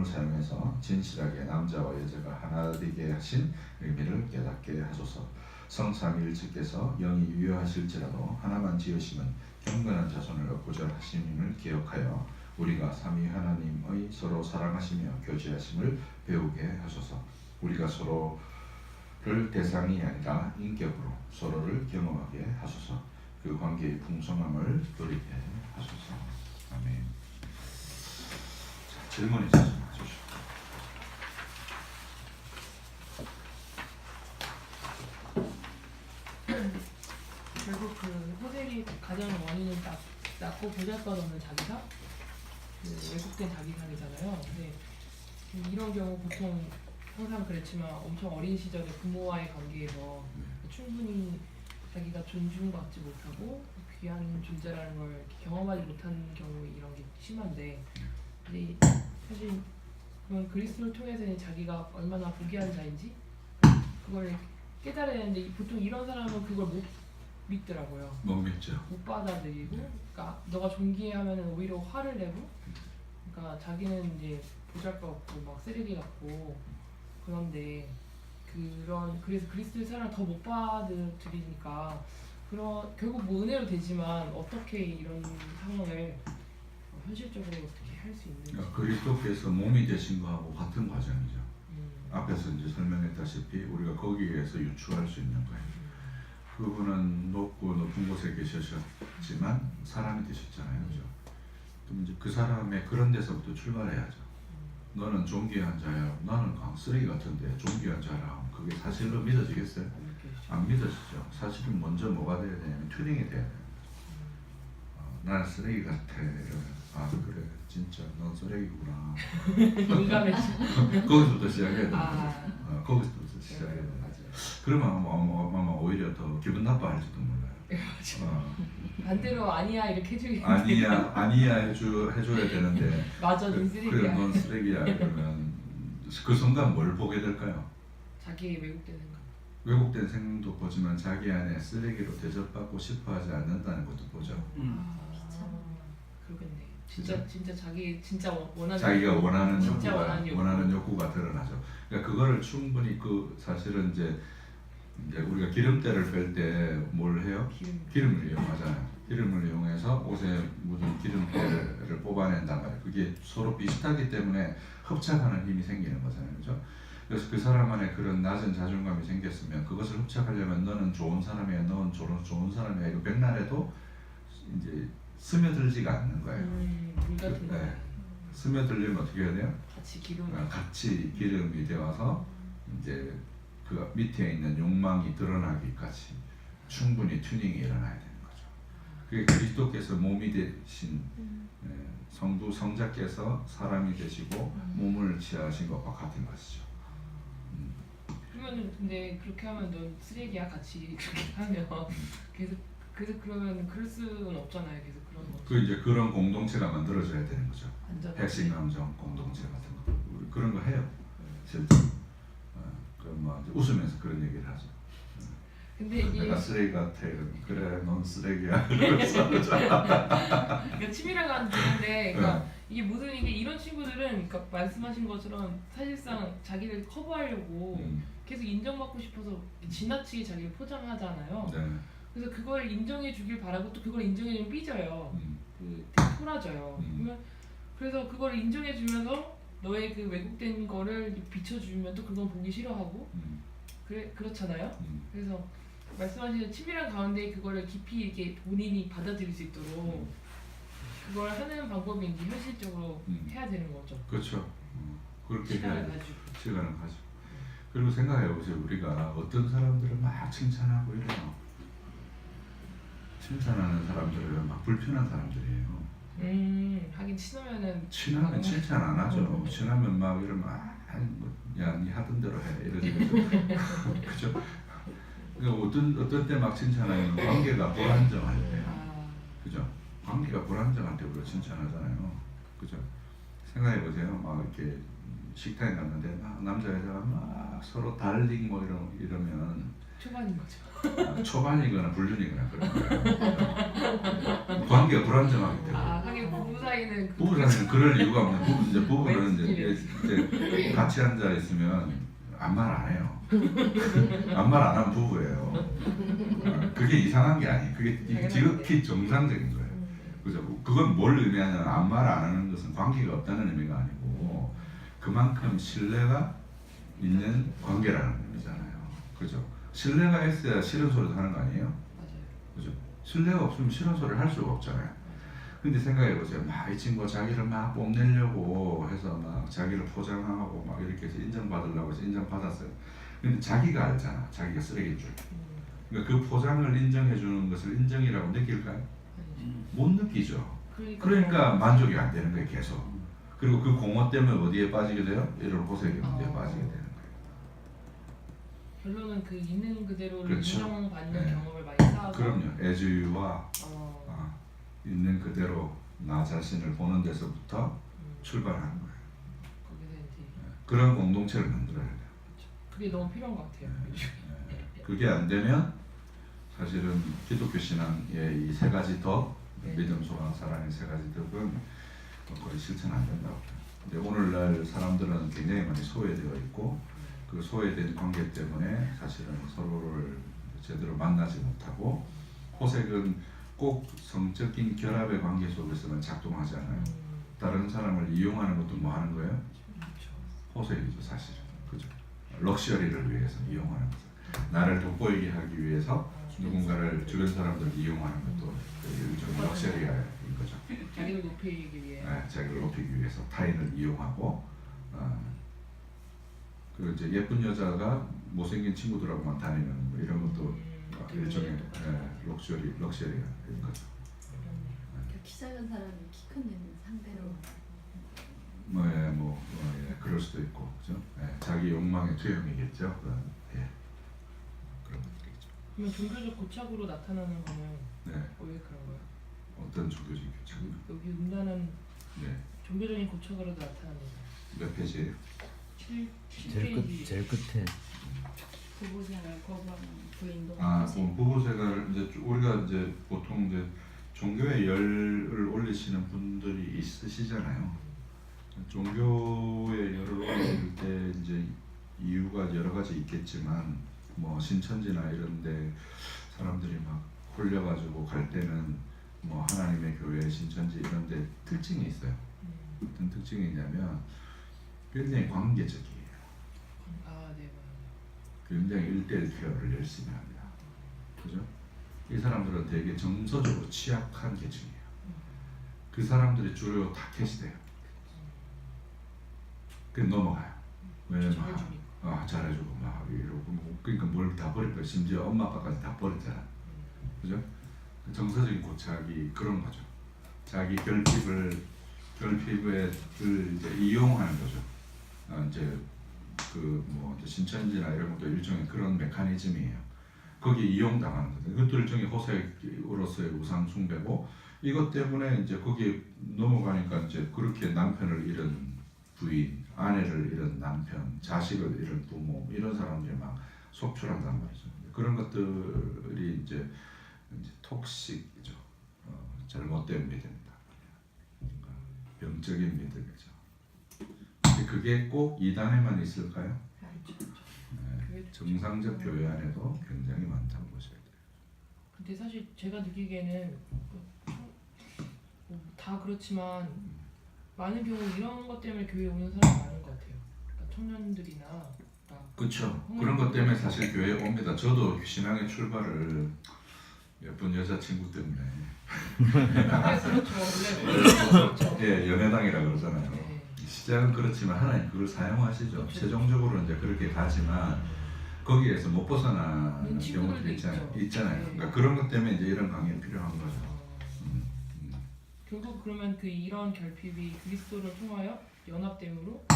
사용해서 진실하게 남자와 여자가 하나 되게 하신 의미를 깨닫게 하소서. 성삼위일체께서 영이 유효하실지라도 하나만 지으심은 경건한 자손을 얻고자 하심임을 기억하여 우리가 삼위 하나님의 서로 사랑하시며 교제하심을 배우게 하소서. 우리가 서로를 대상이 아니라 인격으로 서로를 경험하게 하소서. 그 관계의 풍성함을 누리게 하소서. 아멘. 자, 질문 있으시면 주시죠. 결국 그 호텔이 가장 원인은 낮고 보잘것없는 자기사, 그 왜곡된 자기상이잖아요. 근데 이런 경우 보통 항상 그랬지만 엄청 어린 시절에 부모와의 관계에서 충분히 자기가 존중받지 못하고 귀한 존재라는 걸 경험하지 못한 경우에 이런 게 심한데, 근데 사실 그건 그리스도를 통해서는 자기가 얼마나 부귀한 자인지 그걸 깨달아야 되는데 보통 이런 사람은 그걸 못 믿더라고요. 못 믿죠. 못 받아들이고, 그러니까 너가 존귀하면은 오히려 화를 내고, 그러니까 자기는 이제 보잘것없고 막 쓰레기 같고 그런데 그래서 그리스도의 사랑을 더 못 받아들이니까 결국 뭐 은혜로 되지만 어떻게 이런 상황을 현실적으로 어떻게 할 수 있는지. 그러니까 그리스도께서 몸이 되신 거하고 같은 과정이죠. 앞에서 이제 설명했다시피 우리가 거기에서 유추할 수 있는 거예요. 그분은 높은 곳에 계셨지만 사람이 되셨잖아요, 그죠? 그럼 이제 그 사람의 그런 데서부터 출발해야죠. 너는 존귀한 자야, 나는 쓰레기 같은데 존귀한 자라. 그게 사실로 믿어지겠어요? 안 믿어지죠. 사실은 먼저 뭐가 돼야 되냐면 튜닝이 돼야 돼요. 나는 쓰레기 같아. 이러면 아 그래, 진짜 넌 쓰레기구나. 민감해지. 거기서부터 시작해야 돼요. 거기서부터 시작해야 돼요. 맞아요. 그러면 아마 오히려 더 기분 나빠할지도 몰라요. 반대로 아니야 이렇게 해주기. 아니야 해줘야 되는데. 맞아, 넌 쓰레기야. 그래, 넌 쓰레기야. 그러면 그 순간 뭘 보게 될까요? 자기의 왜곡된 생각. 왜곡된 생각도 보지만 자기 안에 쓰레기로 대접받고 싶어하지 않는다는 것도 보죠. 그러겠네. 진짜 자기 진짜 원하는 자기가 원하는 진짜 원하는 욕구가 드러나죠. 그러니까 그거를 충분히 사실은 이제 우리가 기름때를 뺄 때 뭘 해요? 기름을 이용하잖아요. 기름을 이용해서 옷에 묻은 기름때를 뽑아낸단 말이에요. 그게 서로 비슷하기 때문에 흡착하는 힘이 생기는 거잖아요, 그렇죠? 그래서 그 사람 안에 그런 낮은 자존감이 생겼으면 그것을 흡착하려면 너는 좋은 사람이야, 너는 좋은 사람이야 이거 백날해도 이제 스며들지가 않는 거예요. 물 같은 거. 네. 스며들려면 어떻게 해야 돼요? 같이 기름이 되어서 이제 그 밑에 있는 욕망이 드러나기까지 충분히 튜닝이 일어나야 되는 거죠. 그게 그리스도께서 몸이 되신 성자께서 사람이 되시고 몸을 취하신 것과 같은 것이죠. 그러면 근데 그렇게 하면 넌 쓰레기야 같이 그렇게 하면 계속 그러면 그럴 수는 없잖아요. 계속 그런 거. 이제 그런 공동체가 만들어져야 되는 거죠. 핵심 감정 공동체 같은 거. 우리 그런 거 해요. 실제. 뭐 웃으면서 그런 얘기를 하죠. 근데 이게 내가 쓰레기 같아. 그래, 넌 쓰레기야. 이러면서 그러니까 치밀한 되는데, 그러니까 이게 모든 게 이런 친구들은 그러니까 말씀하신 것처럼 사실상 자기를 커버하려고 계속 인정받고 싶어서 지나치게 자기를 포장하잖아요. 네. 그래서 그걸 인정해 주길 바라고 또 그걸 인정해주면 삐져요. 되게 토라져요. 그래서 그걸 인정해 주면서 너의 그 왜곡된 거를 비춰주면 또 그건 보기 싫어하고 그렇잖아요. 그래서 말씀하신 친밀한 가운데 그거를 깊이 이렇게 본인이 받아들일 수 있도록 그걸 하는 방법이 이제 현실적으로 해야 되는 거죠. 그렇죠. 그렇게 시간을 가지고. 시간을 가지고. 그리고 생각해 보세요. 우리가 어떤 사람들을 막 칭찬하고 이래요. 칭찬하는 사람들은 막 불편한 사람들이에요. 하긴 친하면 칭찬 안 하죠. 친하면 막 이러면 야, 니 하던 대로 해 이러지. 그죠? 그러니까 어떤 때 막 칭찬하면 관계가 불안정할 때, 그죠? 관계가 불안정할 때 우리가 칭찬하잖아요. 그죠? 생각해 보세요. 막 이렇게 식당에 갔는데 남자 여자가 막 서로 달링 뭐 이러면 초반인 거죠. 초반이거나 불륜이거나 그런 거예요. 관계가 불안정하기 때문에. 하긴 부부 사이는 그럴 이유가 없는 부부는 이제 같이 앉아 있으면 아무 말 안 해요. 아무 말 안 하면 부부예요. 그게 이상한 게 아니에요. 그게 지극히 정상적인 거예요. 그죠? 그건 뭘 의미하냐면 아무 말 안 하는 것은 관계가 없다는 의미가 아니고 그만큼 신뢰가 있는 관계라는 의미잖아요. 그죠? 신뢰가 있어야 싫은 소리도 하는 거 아니에요? 맞아요. 그죠? 신뢰가 없으면 싫은 소리를 할 수가 없잖아요. 근데 생각해보세요. 막 이 친구가 자기를 막 뽐내려고 해서 막 자기를 포장하고 막 이렇게 해서 인정받으려고 해서 인정받았어요. 근데 자기가 알잖아. 자기가 쓰레기인 줄. 그러니까 그 포장을 인정해주는 것을 인정이라고 느낄까요? 못 느끼죠. 그러니까 만족이 안 되는 거예요. 계속. 그리고 그 공허 때문에 어디에 빠지게 돼요? 이런 호색의 문제에 빠지게 되는 거예요. 결론은 그 있는 그대로를 그렇죠. 인정받는 네. 경험을 많이 쌓아서 그럼요. 애주와 있는 그대로 나 자신을 보는 데서부터 출발하는 거예요. 거기서 이제 그런 공동체를 만들어야 돼요. 그게 너무 필요한 것 같아요. 그게 안 되면 사실은 기독교 신앙의 이 세 가지 덕, 네. 믿음, 소망, 사랑의 세 가지 덕은 거의 실천 안 된다고 해요. 근데 오늘날 사람들은 굉장히 많이 소외되어 있고 그 소외된 관계 때문에 사실은 서로를 제대로 만나지 못하고 호색은 꼭 성적인 결합의 관계 속에서만 작동하지 않아요. 다른 사람을 이용하는 것도 뭐 하는 거예요? 호색이죠, 사실은. 그죠? 럭셔리를 위해서 이용하는 거죠. 나를 돋보이게 하기 위해서 누군가를 주변 사람들을 이용하는 것도 일종의 럭셔리인 거죠. 자기를 높이기 위해. 네, 자기를 높이기 위해서 타인을 이용하고 그 이제 예쁜 여자가 못생긴 친구들하고만 다니는 뭐 이런 것도 일종의 럭셔리인 거죠. 키 작은 사람이 키 큰 상대로 그럴 수도 있고, 그죠? 자기 욕망의 투영이겠죠. 그런 것들이죠. 그러면 종교적 고착으로 나타나는 거는 네, 왜 그런 거예요? 어떤 종교적 교착? 여기 음란은 네, 종교적인 고착으로 나타납니다. 몇 페이지예요? 7페이지. 제일 끝에 부부생활 거부하는 부인도 부부 생활을 이제 우리가 이제 보통 이제 종교의 열을 올리시는 분들이 있으시잖아요. 종교의 열을 올릴 때 이제 이유가 여러 가지 있겠지만 뭐 신천지나 이런데 사람들이 막 홀려가지고 갈 때는 뭐 하나님의 교회, 신천지 이런데 특징이 있어요. 어떤 특징이 있냐면 굉장히 관계적이에요. 네, 굉장히 1:1 케어를 열심히 합니다. 그죠? 이 사람들은 되게 정서적으로 취약한 계층이에요. 그 사람들이 주로 타켓이 돼요. 그냥 넘어가요. 왜냐면 잘해주고 막 이러고 그러니까 뭘 다 버릴 거야. 심지어 엄마 아빠까지 다 버렸잖아. 그죠? 정서적인 고착이 그런 거죠. 자기 결핍에 이제 이용하는 거죠. 이제 신천지나 이런 것도 일종의 그런 메커니즘이에요. 거기에 이용당하는 거죠. 그것도 일종의 호색으로서의 우상 숭배고 이것 때문에 이제 거기에 넘어가니까 이제 그렇게 남편을 잃은 부인, 아내를 잃은 남편, 자식을 잃은 부모 이런 사람들이 막 속출한단 말이죠. 그런 것들이 이제 톡식이죠. 잘못된 믿음이다. 병적인 믿음이죠. 근데 그게 꼭 이단에만 있을까요? 정상적 교회 안에도 굉장히 많다고 보셔야 돼요. 근데 사실 제가 느끼기에는 다 그렇지만 많은 경우 이런 것 때문에 교회에 오는 사람이 많은 것 같아요. 그러니까 청년들이나 그렇죠. 그런 것 때문에 사실 교회에 옵니다. 저도 신앙의 출발을 예쁜 여자친구 때문에 연애당이라 그러잖아요. 네. 시작은 그렇지만 하나님 그걸 사용하시죠. 그렇죠. 최종적으로 이제 그렇게 가지만 거기에서 못 벗어나는 경우도 있잖아요. 네. 그러니까 그런 것 때문에 이제 이런 강의가 필요한 거죠. 결국 그러면 이런 결핍이 그리스도를 통하여 연합됨으로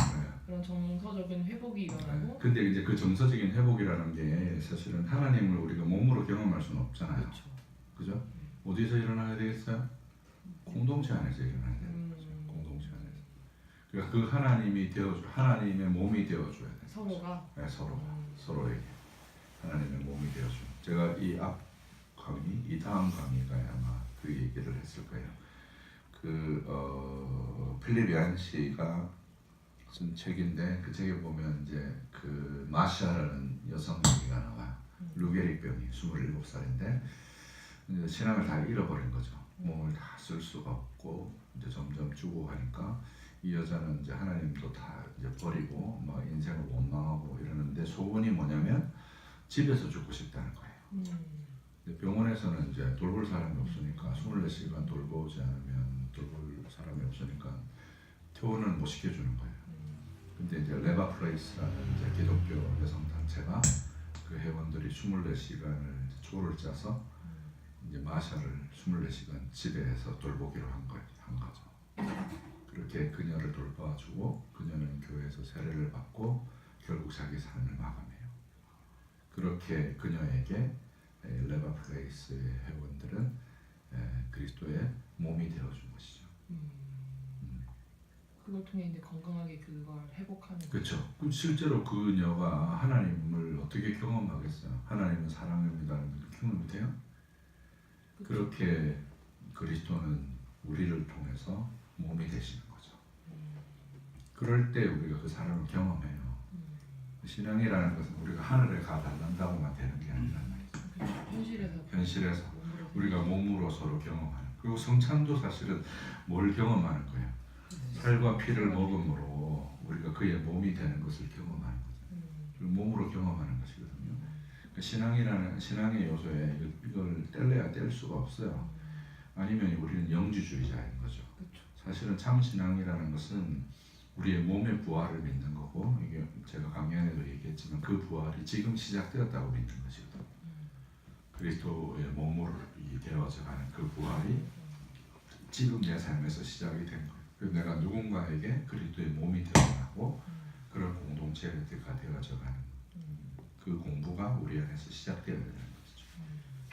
그런 정서적인 회복이 일어나고. 근데 이제 그 정서적인 회복이라는 게 사실은 하나님을 우리가 몸으로 경험할 수는 없잖아요. 그렇죠. 그죠? 어디서 일어나야 되겠어요? 공동체 안에서 일어나야 되는 거죠. 공동체 안에서. 그러니까 그 하나님이 하나님의 몸이 되어줘야 돼요. 서로가. 네, 서로에게 하나님의 몸이 되어줘. 제가 이 앞 강의, 이 다음 강의가 아마 그 얘기를 했을 거예요. 필립 얀시가 쓴 책인데 그 책에 보면 이제 그 마샤라는 여성 얘기가 나와요. 루게릭병이 27살인데 이제 신앙을 다 잃어버린 거죠. 몸을 다 쓸 수가 없고 이제 점점 죽어가니까 이 여자는 이제 하나님도 다 이제 버리고 막 인생을 원망하고 이러는데 소원이 뭐냐면 집에서 죽고 싶다는 거예요. 근데 병원에서는 이제 돌볼 사람이 없으니까 24시간 돌보지 않으면 돌볼 사람이 없으니까 퇴원을 못 시켜주는 거예요. 근데 이제 레바 플레이스라는 이제 기독교 여성 단체가 그 회원들이 24시간을 조를 짜서 이제 마샤를 24시간 집에서 돌보기로 한 거죠. 그렇게 그녀를 돌봐주고 그녀는 교회에서 세례를 받고 결국 자기 삶을 마감해요. 그렇게 그녀에게 레바 플레이스의 회원들은 그리스도의 몸이 되어준 것이죠. 그걸 통해 이제 건강하게 그걸 회복하는. 그렇죠. 실제로 그녀가 하나님을 어떻게 경험하겠어요? 하나님은 사랑입니다는 걸 경험이 돼요? 그렇게 그리스도는 우리를 통해서 몸이 되시는 거죠. 그럴 때 우리가 그 사랑을 경험해요. 신앙이라는 것은 우리가 하늘에 가달란다고만 되는 게 아니란 말이죠. 현실에서 우리가 몸으로 서로 경험하는. 그리고 성찬도 사실은 뭘 경험하는 거예요? 살과 피를 먹음으로 우리가 그의 몸이 되는 것을 경험하는 거죠. 그리고 몸으로 경험하는 것이거든요. 신앙이라는 신앙의 요소에 이걸 뗄래야 뗄 수가 없어요. 아니면 우리는 영지주의자인 거죠. 사실은 참 신앙이라는 것은 우리의 몸의 부활을 믿는 거고, 이게 제가 강연에도 얘기했지만 그 부활이 지금 시작되었다고 믿는 것이거든요. 그리스도의 몸으로 되어져가는 그 부활이 지금 내 삶에서 시작이 된 거예요. 그래서 내가 누군가에게 그리스도의 몸이 되어가고 그런 공동체가 되어져가는 그 공부가 우리 안에서 시작되어야 되는 것이죠.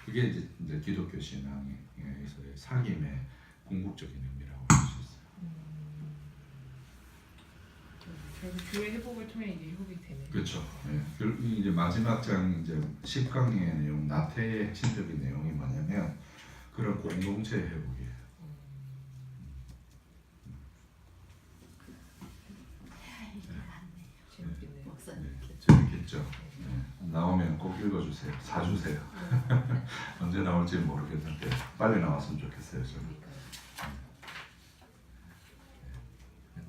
그게 이제 기독교 신앙에서의 사귐의 궁극적인 의미라고 할 수 있어요. 결국 교회 회복을 통해 이제 회복이 되네. 그렇죠. 예. 이제 마지막 장 이제 10강의 내용, 나태의 핵심적인 내용이 뭐냐면 그런 공동체의 회복이에요. 재밌겠네요. 목사님께. 재밌겠죠. 나오면 꼭 읽어주세요. 사주세요. 언제 나올지 모르겠는데 빨리 나왔으면 좋겠어요. 저는.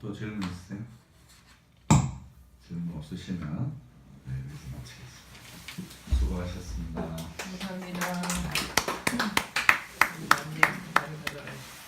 또 질문 있으세요? 질문 없으시면 여기서 마치겠습니다. 수고하셨습니다. 감사합니다. 우리 남녀 많이 가져가요.